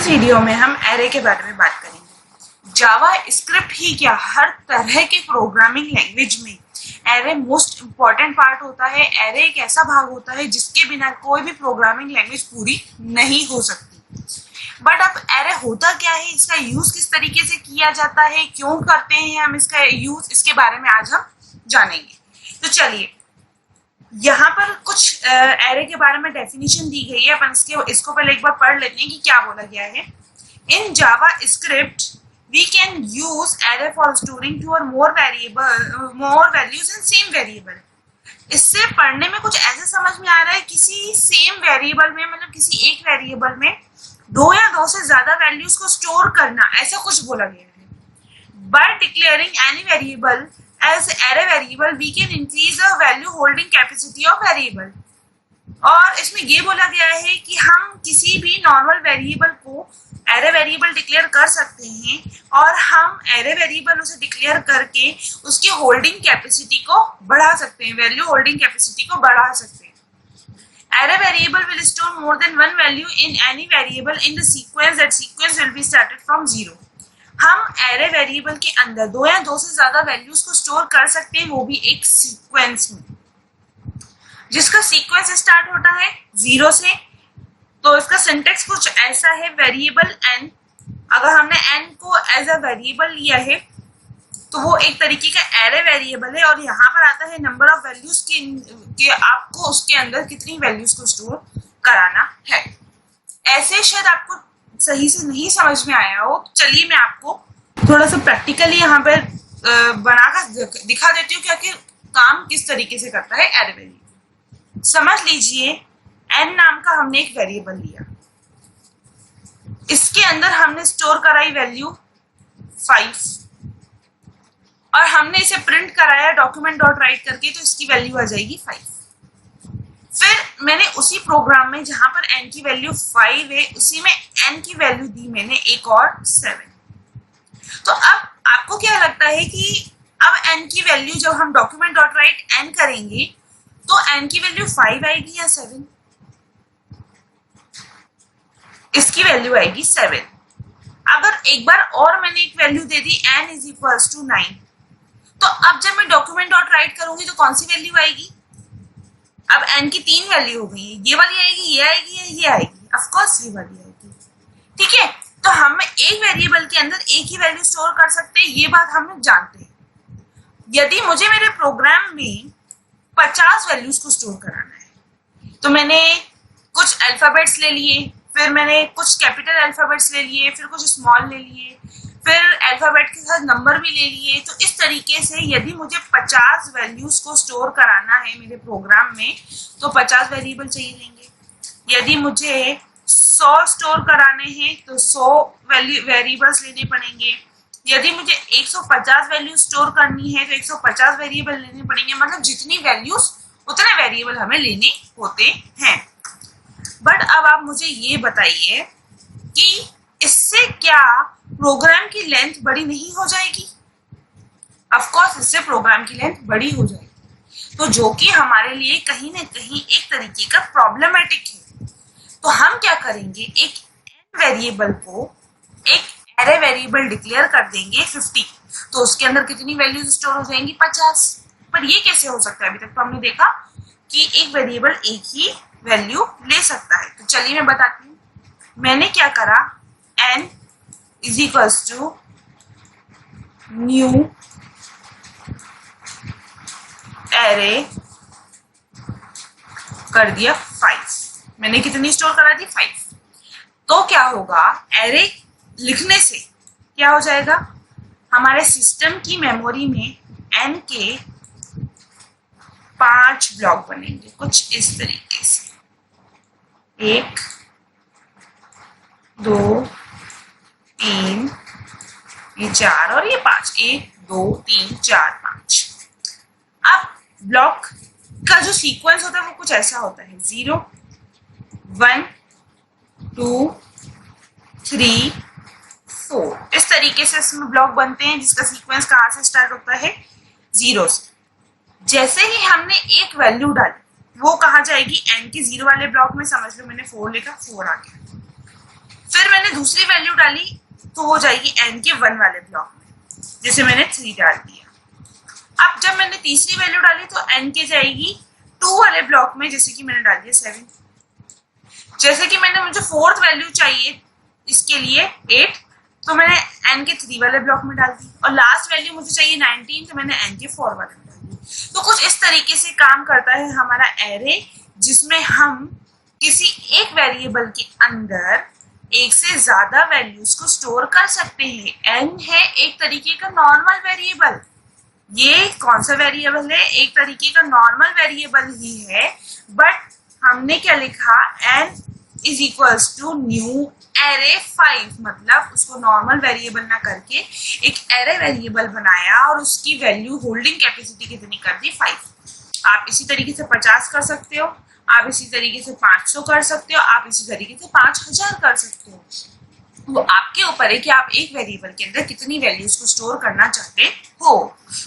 इस वीडियो में हम एरे के बारे में बात करेंगे। जावा स्क्रिप्ट ही क्या, हर तरह के प्रोग्रामिंग लैंग्वेज में एरे मोस्ट इम्पॉर्टेंट पार्ट होता है। एरे एक ऐसा भाग होता है जिसके बिना कोई भी प्रोग्रामिंग लैंग्वेज पूरी नहीं हो सकती। बट अब एरे होता क्या है, इसका यूज किस तरीके से किया जाता है, क्यों करते हैं हम इसका यूज, इसके बारे में आज हम जानेंगे। तो चलिए, यहाँ पर कुछ एरे के बारे में डेफिनेशन दी गई है, अपन इसको पहले एक बार पढ़ लेते हैं कि क्या बोला गया है। In JavaScript we can use array for storing two or more values in same variable. इससे पढ़ने में कुछ ऐसे समझ में आ रहा है, किसी सेम वेरिएबल में, मतलब किसी एक वेरिएबल में दो या दो से ज्यादा वैल्यूज को स्टोर करना, ऐसा कुछ बोला गया है। By declaring any variable as array variable we can increase the value holding capacity of variable। और इसमें ये बोला गया है कि हम किसी भी नॉर्मल वेरिएबल को एरे वेरिएबल डिक्लेयर कर सकते हैं और हम एरे वेरिएबल उसे डिक्लेयर करके उसकी होल्डिंग कैपेसिटी को बढ़ा सकते हैं, वैल्यू होल्डिंग कैपेसिटी को बढ़ा सकते हैं। Array variable will store more than one value in any variable in the sequence, that sequence will be started from zero. हम एरे वेरिएबल के अंदर दो या दो से ज्यादा वैल्यूज को स्टोर कर सकते हैं, वो भी एक सीक्वेंस में, जिसका सीक्वेंस स्टार्ट होता है जीरो से। तो इसका सिंटेक्स कुछ ऐसा है, वेरिएबल एन, अगर हमने एन को एज अ वेरिएबल लिया है तो वो एक तरीके का एरे वेरिएबल है, और यहाँ पर आता है नंबर ऑफ वैल्यूज के आपको उसके अंदर कितनी वैल्यूज को स्टोर कराना है। ऐसे शायद आपको सही से नहीं समझ में आया हो, चलिए मैं आपको थोड़ा सा प्रैक्टिकली यहाँ पर बनाकर दिखा देती हूँ कि काम किस तरीके से करता है एरे वेरिएबल। समझ लीजिए, एन नाम का हमने एक वेरिएबल लिया, इसके अंदर हमने स्टोर कराई वैल्यू 5 और हमने इसे प्रिंट कराया डॉक्यूमेंट डॉट राइट करके, तो इसकी वैल्यू आ जाएगी 5। फिर मैंने उसी प्रोग्राम में जहां पर n की वैल्यू 5 है, उसी में n की वैल्यू दी मैंने एक और 7। तो अब आपको क्या लगता है कि अब n की वैल्यू जब हम डॉक्यूमेंट डॉट राइट n करेंगे तो n की वैल्यू 5 आएगी या 7? इसकी वैल्यू आएगी 7। अगर एक बार और मैंने एक वैल्यू दे दी n इज इक्वल्स टू 9, तो अब जब मैं डॉक्यूमेंट डॉट राइट करूंगी तो कौन सी वैल्यू आएगी? अब n की 3 वैल्यू हो गई, ये वाली आएगी, ये आएगी या ये आएगी? ऑफ कोर्स ये वाली आएगी। ठीक है, तो हम एक वेरिएबल के अंदर एक ही वैल्यू स्टोर कर सकते हैं, ये बात हम लोग जानते हैं। यदि मुझे मेरे प्रोग्राम में 50 वैल्यूज को स्टोर कराना है, तो मैंने कुछ अल्फाबेट्स ले लिए, फिर मैंने कुछ कैपिटल अल्फाबेट्स ले लिए, फिर कुछ स्मॉल ले लिए, फिर अल्फाबेट के साथ नंबर भी ले लिए। तो इस तरीके से यदि मुझे 50 वैल्यूज को स्टोर कराना है मेरे प्रोग्राम में, तो 50 वेरिएबल चाहिए लेंगे। यदि मुझे 100 स्टोर कराने हैं तो 100 वेरिएबल्स लेने पड़ेंगे। यदि मुझे 150 वैल्यू स्टोर करनी है तो 150 वेरिएबल लेने पड़ेंगे। मतलब जितनी वैल्यूज उतने वेरिएबल हमें लेने होते हैं। बट अब आप मुझे ये बताइए कि इससे क्या प्रोग्राम की लेंथ बड़ी नहीं हो जाएगी? ऑफ कोर्स इससे प्रोग्राम की लेंथ बड़ी हो जाएगी, तो जो कि हमारे लिए कहीं ना कहीं एक तरीके का प्रॉब्लमेटिक है। तो हम क्या करेंगे, एक n वेरिएबल को एक एरे वेरिएबल डिक्लेयर कर देंगे 50, तो उसके अंदर कितनी वैल्यूज स्टोर हो जाएंगी? 50। पर ये कैसे हो सकता है? अभी तक तो हमने देखा कि एक वेरिएबल एक ही वैल्यू ले सकता है। तो चलिए मैं बताती हूँ। मैंने क्या करा, n is equals to new array कर दिया 5। मैंने कितनी स्टोर करा दी? 5। तो क्या होगा, एरे लिखने से क्या हो जाएगा, हमारे सिस्टम की मेमोरी में n के 5 ब्लॉक बनेंगे, कुछ इस तरीके से, 1 2 3, ये 4 और ये 5, 1 2 3 4 5। अब ब्लॉक का जो सीक्वेंस होता है वो कुछ ऐसा होता है, 0 1 2 3 4। इस तरीके से इसमें ब्लॉक बनते हैं, जिसका सीक्वेंस कहाँ से स्टार्ट होता है? 0 से। जैसे ही हमने एक वैल्यू डाली, वो कहाँ जाएगी? n के 0 वाले ब्लॉक में। समझ लो मैंने 4 लिखा, 4 आ गया। फिर मैंने दूसरी वैल्यू डाली तो हो जाएगी n के 1 वाले ब्लॉक में, जैसे मैंने 3 डाल दिया। अब जब मैंने तीसरी वैल्यू डाली तो n के जाएगी 2 वाले ब्लॉक में, जैसे कि मैंने डाल दिया 7। जैसे कि मुझे फोर्थ वैल्यू चाहिए इसके लिए 8, तो मैंने n के 3 वाले ब्लॉक में डाल दी। और लास्ट वैल्यू मुझे चाहिए 19, तो मैंने n के 4 वाले में डाल दी। तो कुछ इस तरीके से काम करता है हमारा एरे, जिसमें हम किसी एक वेरिएबल के अंदर एक से ज्यादा वैल्यूज को स्टोर कर सकते हैं। n है एक तरीके का नॉर्मल वेरिएबल। ये कौन सा वेरिएबल है? एक तरीके का नॉर्मल वेरिएबल ही है, बट हमने क्या लिखा, n is equals to new array 5, मतलब उसको नॉर्मल वेरिएबल ना करके एक एरे वेरिएबल बनाया और उसकी वैल्यू होल्डिंग कैपेसिटी कितनी कर दी, 5। आप इसी तरीके से 50 कर सकते हो, आप इसी तरीके से 500 कर सकते हो, आप इसी तरीके से 5000 कर सकते हो। वो आपके ऊपर है कि आप एक वेरिएबल के अंदर कितनी वैल्यूज को स्टोर करना चाहते हो।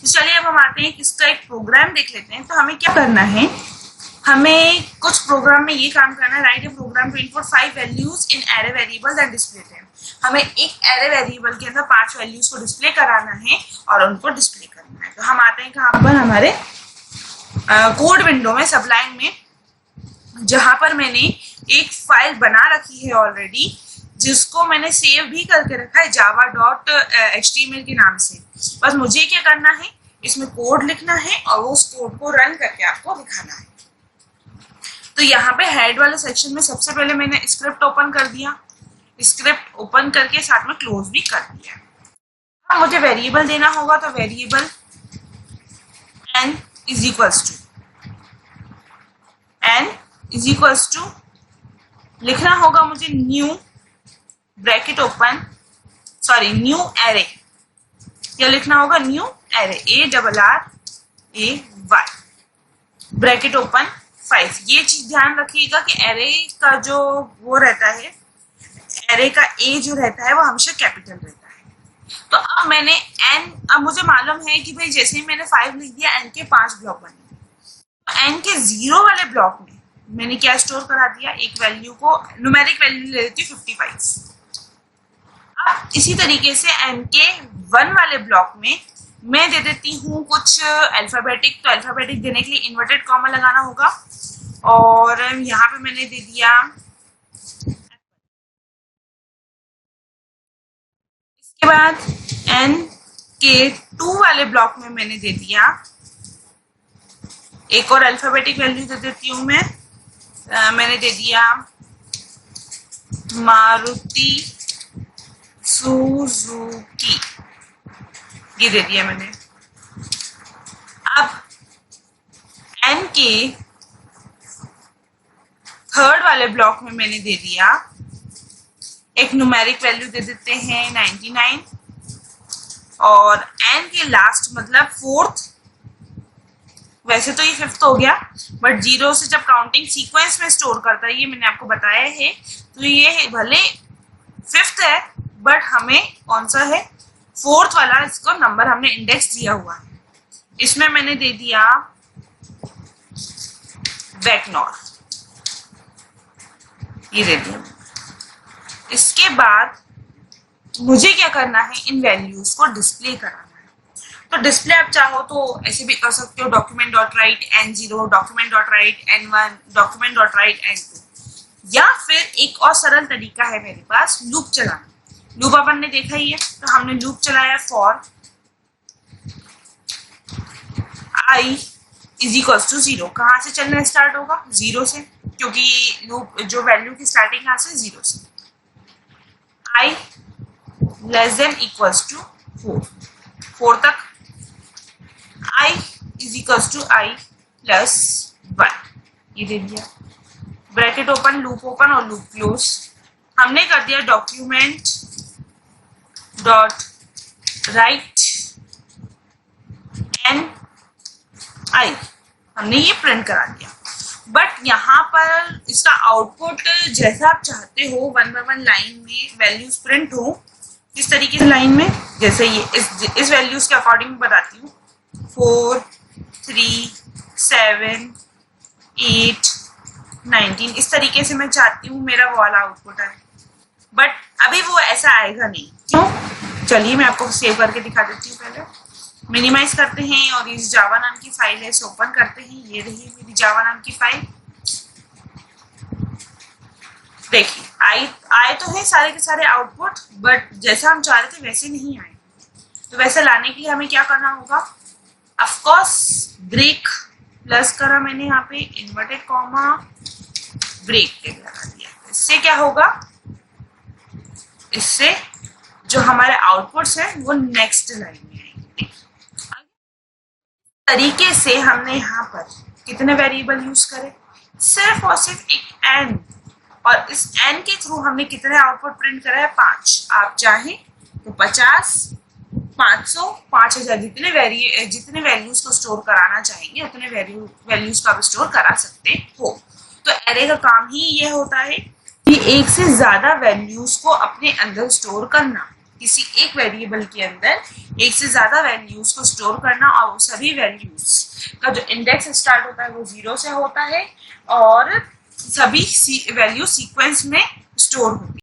तो चलिए अब हम आते हैं, इसका एक प्रोग्राम देख लेते हैं। तो हमें क्या करना है, हमें कुछ प्रोग्राम में ये काम करना है, write a program to input 5 values in array variables and display them. हमें एक एरे वेरिएबल के अंदर 5 वैल्यूज को डिस्प्ले कराना है और उनको डिस्प्ले करना है। तो हम आते हैं कहाँ पर, हमारे कोड विंडो में, सबलाइन में, जहां पर मैंने एक फाइल बना रखी है ऑलरेडी, जिसको मैंने सेव भी करके रखा है java.html के नाम से। बस मुझे क्या करना है, इसमें कोड लिखना है और उस कोड को रन करके आपको दिखाना है। तो यहाँ पे हेड वाले सेक्शन में सबसे पहले मैंने स्क्रिप्ट ओपन कर दिया, स्क्रिप्ट ओपन करके साथ में क्लोज भी कर दिया। अब मुझे वेरिएबल देना होगा, तो variable n is equals to लिखना होगा मुझे new bracket open, sorry new array, क्या लिखना होगा, new array, ARRAY bracket open 5। ये चीज ध्यान रखिएगा कि एरे का जो वो रहता है, एरे का ए जो रहता है वो हमेशा कैपिटल रहता है। तो अब मैंने अब मुझे मालूम है कि भाई जैसे ही मैंने 5 लिख दिया, n के 5 ब्लॉक बने। तो n के 0 वाले ब्लॉक में मैंने क्या स्टोर करा दिया, एक वैल्यू को, न्यूमेरिक वैल्यू ले लेती हूँ 55। अब इसी तरीके से n के 1 वाले ब्लॉक में मैं दे देती हूँ कुछ अल्फाबेटिक। तो अल्फाबेटिक देने के लिए इन्वर्टेड कॉमा लगाना होगा, और यहाँ पे मैंने दे दिया, इसके बाद n के 2 वाले ब्लॉक में मैंने दे दिया एक और अल्फाबेटिक वैल्यू दे देती हूँ मैं, मैंने दे दिया मारुति सुजुकी, ये दे दिया मैंने। अब n के 3rd वाले ब्लॉक में मैंने दे दिया एक न्यूमेरिक वैल्यू दे देते हैं 99, और n के लास्ट मतलब 4th, वैसे तो ये 5th हो गया, बट 0 से जब काउंटिंग सीक्वेंस में स्टोर करता है, ये मैंने आपको बताया है। तो ये भले 5th है, बट हमें कौन सा है, 4th वाला, इसको नंबर हमने इंडेक्स दिया हुआ है। इसमें मैंने दे दिया वेकनॉर, ये दे दिया। इसके बाद मुझे क्या करना है, इन वैल्यूज को डिस्प्ले कराना है। तो डिस्प्ले आप चाहो तो ऐसे भी कर सकते हो, document.write n0, document.write n1, document.write n2, या फिर एक और सरल तरीका है मेरे पास, लूप चलाना। लूप अपन ने देखा ही है, तो हमने लूप चलाया for i is equals to 0। कहाँ से चलना स्टार्ट होगा, 0 से, क्योंकि लूप जो वैल्यू की स्टार्टिंग कहाँ से, 0 से। i less than equals to 4 तक, i is equals to i plus 1, ये दे दिया। ब्रैकेट ओपन, लूप ओपन और लूप क्लोज। हमने कर दिया document dot write n i, हमने ये प्रिंट करा दिया। बट यहाँ पर इसका आउटपुट जैसा आप चाहते हो, 1 by 1 लाइन में वैल्यूज प्रिंट हो, किस तरीके से लाइन में, जैसे ये इस वैल्यूज के अकॉर्डिंग बताती हूँ, 4 3 7 8 19, इस तरीके से मैं चाहती हूँ मेरा वाला आउटपुट है। बट अभी वो ऐसा आएगा नहीं। क्यों? चलिए मैं आपको सेव करके दिखा देती हूँ। पहले मिनिमाइज करते हैं और इस जावा नाम की फाइल है इसे ओपन करते हैं। ये रही मेरी जावा नाम की फाइल। देखिए आए तो है सारे के सारे आउटपुट, बट जैसा हम चाह रहे थे वैसे नहीं आए। तो वैसे लाने के लिए हमें क्या करना होगा? ऑफ कोर्स ब्रेक प्लस करा मैंने यहाँ पे इन्वर्टेड कॉमा ब्रेक के लगा दिया। इससे क्या होगा? इससे जो हमारे आउटपुट्स हैं वो नेक्स्ट लाइन में आएंगे। तरीके से हमने यहाँ पर कितने वेरिएबल यूज करे? सिर्फ और सिर्फ एक एन, और इस एन के थ्रू हमने कितने आउटपुट प्रिंट करा है? 5। आप चाहें तो 50, 500, 5000 जितने वैल्यूज को स्टोर कराना चाहेंगे उतने वैल्यूज का आप स्टोर करा सकते हो। तो एरे का काम ही ये होता है कि एक से ज्यादा वैल्यूज को अपने अंदर स्टोर करना। किसी एक वेरिएबल के अंदर एक से ज्यादा वैल्यूज को स्टोर करना, और वो सभी वैल्यूज का जो इंडेक्स स्टार्ट होता है वो 0 से होता है और सभी वैल्यू सीक्वेंस में स्टोर होती है।